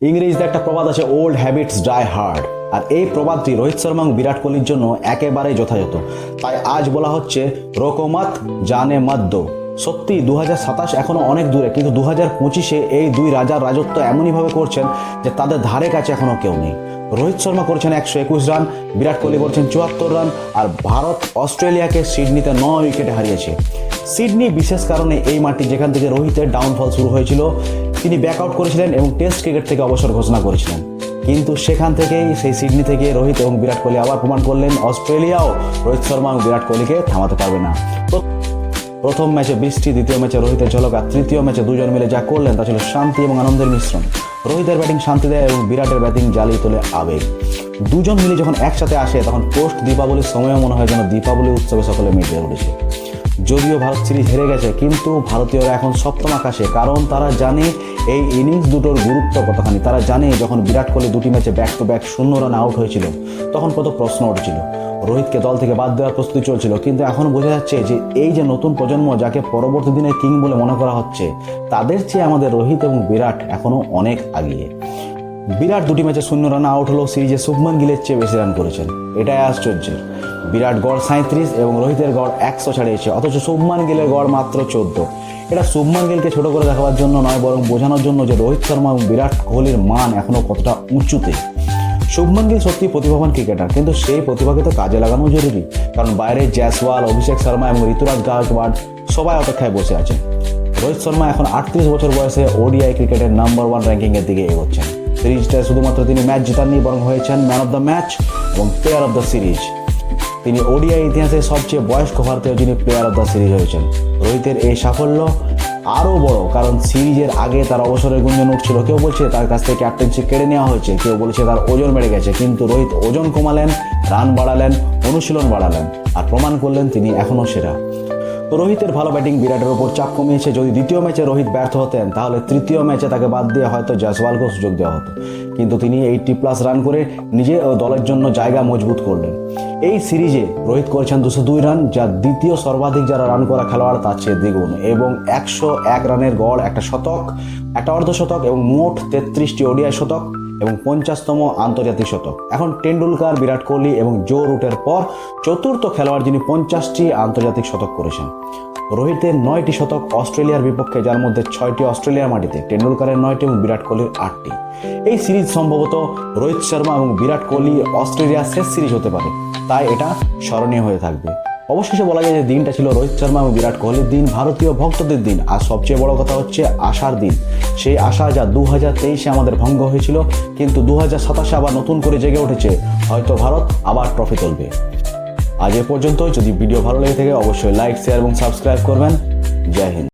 ইংরেজিতে একটা প্রবাদ আছে, ওল্ড হ্যাবিটস ডাই হার্ড, আর এই প্রবাদটি রোহিত শর্মা এবং বিরাট কোহলির জন্য একেবারেই যথাযথ। তাই আজ বলা হচ্ছে রোকোমত জানে মদ্দ। সত্যি 2027 এখনো অনেক দূরে, কিন্তু 2025-এ এই দুই রাজার রাজত্ব এমনইভাবে করছেন যে তাদের ধারে কাছে এখনো কেউ নেই। রোহিত শর্মা করেছেন 121 রান, বিরাট কোহলি করেছেন 74 রান, আর ভারত অস্ট্রেলিয়াকে সিডনিতে 9 উইকেটে হারিয়েছে। সিডনি বিশেষ কারণে এই মাঠটি যেখান থেকে রোহিতের ডাউনফল শুরু হয়েছিল, তিনি ব্যাকআউট করেছিলেন এবং টেস্ট ক্রিকেট থেকে অবসর ঘোষণা করেছিলেন। কিন্তু সেখান থেকেই, সেই সিডনি থেকে রোহিত এবং বিরাট কোহলি আবার প্রমাণ করলেন অস্ট্রেলিয়াও রোহিত শর্মা এবং বিরাট কোহলিকে থামাতে পারবে না। প্রথম ম্যাচে বৃষ্টি, দ্বিতীয় ম্যাচে রোহিতের ঝলক, আর তৃতীয় ম্যাচে দুজন মিলে যা করলেন তা ছিল শান্তি এবং আনন্দের মিশ্রণ। রোহিতের ব্যাটিং শান্তি দেয় এবং বিরাটের ব্যাটিং জ্বালিয়ে তোলে আবেগ। দুজন মিলে যখন একসাথে আসে তখন পোস্ট দীপাবলির সময়ও মনে হয় যেন দীপাবলি উৎসবে সকলে মেতে উঠেছে। যদিও ভারত সিরিজ হেরে গেছে, কিন্তু ভারতীয়রা এখন সপ্তম আকাশে, কারণ তারা জানে এই ইনিংস দুটোর গুরুত্ব কতখানি। তারা জানে যখন বিরাট কোহলি দুটি ম্যাচে ব্যাক টু ব্যাক 0 রানে আউট হয়েছিল তখন কত প্রশ্ন উঠেছিল, রোহিতকে দল থেকে বাদ দেওয়ার প্রস্তুতি চলছিল। কিন্তু এখন বোঝা যাচ্ছে যে এই যে নতুন প্রজন্ম, যাকে পরবর্তী দিনে কিং বলে মনে করা হচ্ছে, তাদের চেয়ে আমাদের রোহিত এবং বিরাট এখনো অনেক আগিয়ে। বিরাট দুটি ম্যাচে 0 রানে আউট হলো, সিরিজে শুভমান গিলের চেয়ে বেশি রান করেছেন। এটাই আশ্চর্যের। বিরাট গড় 37 এবং রোহিতের গড় 100 ছাড়িয়েছে, অথচ শুভমান গিলের গড় মাত্র 14। এটা শুভমান গিলকে ছোট করে দেখাবার জন্য নয়, বরং বোঝানোর জন্য যে রোহিত শর্মা এবং বিরাট কোহলির মান এখনো কতটা উঁচুতে। শুভমান গিল সত্যি প্রতিভাবান ক্রিকেটার, কিন্তু সেই প্রতিভাকে তো কাজে লাগানো জরুরি, কারণ বাইরে জয়সওয়াল, অভিষেক শর্মা এবং ঋতুরাজ গায়কোয়াড় সবাই অপেক্ষায় বসে আছেন। রোহিত শর্মা এখন 38 বছর বয়সে ওডিআই ক্রিকেটের নাম্বার 1 র্যাঙ্কিংয়ের দিকে এগোচ্ছেন। সিরিজটায় শুধুমাত্র তিনি ম্যাচ জেতাননি, বরং হয়েছেন ম্যান অফ দ্য ম্যাচ এবং প্লেয়ার অফ দ্য সিরিজ। তিনি ওডিআই ইতিহাসে সবচেয়ে বয়স্ক ভারতীয় যিনি প্লেয়ার অফ দ্য সিরিজ হয়েছেন। রোহিতের এই সাফল্য আরও বড়, কারণ সিরিজের আগে তার অবসরের গুঞ্জন উঠছিল। কেউ বলছে তার কাছ থেকে ক্যাপ্টেন্সি কেড়ে নেওয়া হয়েছে, কেউ বলছে তার ওজন বেড়ে গেছে, কিন্তু রোহিত ওজন কমালেন, রান বাড়ালেন, অনুশীলন বাড়ালেন, আর প্রমাণ করলেন তিনি এখনও সেরা। তো রোহিতের ভালো ব্যাটিং বিরাটের ওপর চাপ কমিয়েছে। যদি দ্বিতীয় ম্যাচে রোহিত ব্যর্থ হতেন, তাহলে তৃতীয় ম্যাচে তাকে বাদ দিয়ে হয়তো জয়সওয়ালকেও সুযোগ দেওয়া হতো, কিন্তু তিনি 80+ রান করে নিজে ও দলের জন্য জায়গা মজবুত করলেন। এই সিরিজে রোহিত করেছেন 202 রান, যা দ্বিতীয় সর্বাধিক যারা রান করা খেলোয়াড় তার চেয়ে দ্বিগুণ, এবং 101 রানের গড়, একটা শতক, একটা অর্ধশতক এবং মোট 33টি ওডিআই শতক এবং 50তম আন্তর্জাতিক শতক। এখন টেন্ডুলকার, বিরাট কোহলি এবং জো রুটের পর চতুর্থ খেলোয়াড় যিনি 50টি আন্তর্জাতিক শতক করেছেন। রোহিতের 9টি শতক অস্ট্রেলিয়ার বিপক্ষে, যার মধ্যে 6টি অস্ট্রেলিয়ার মাটিতে, টেন্ডুলকারের 9টি এবং বিরাট কোহলির 8টি। এই সিরিজ সম্ভবত রোহিত শর্মা এবং বিরাট কোহলি অস্ট্রেলিয়ার শেষ সিরিজ হতে পারে, তাই এটা স্মরণীয় হয়ে থাকবে। অবশেষে বলা যায় যে দিনটা ছিল রোহিত শর্মা এবং বিরাট কোহলির দিন, ভারতীয় ভক্তদের দিন, আর সবচেয়ে বড় কথা হচ্ছে আশার দিন। সেই আশা যা 2023-এ আমাদের ভঙ্গ হয়েছিল, কিন্তু 2027-এ আবার নতুন করে জেগে উঠেছে। হয়তো ভারত আবার ট্রফি তুলবে। আজ এ পর্যন্ত। যদি ভিডিও ভালো লেগে থাকে অবশ্যই লাইক, শেয়ার এবং সাবস্ক্রাইব করবেন। জয় হিন্দ।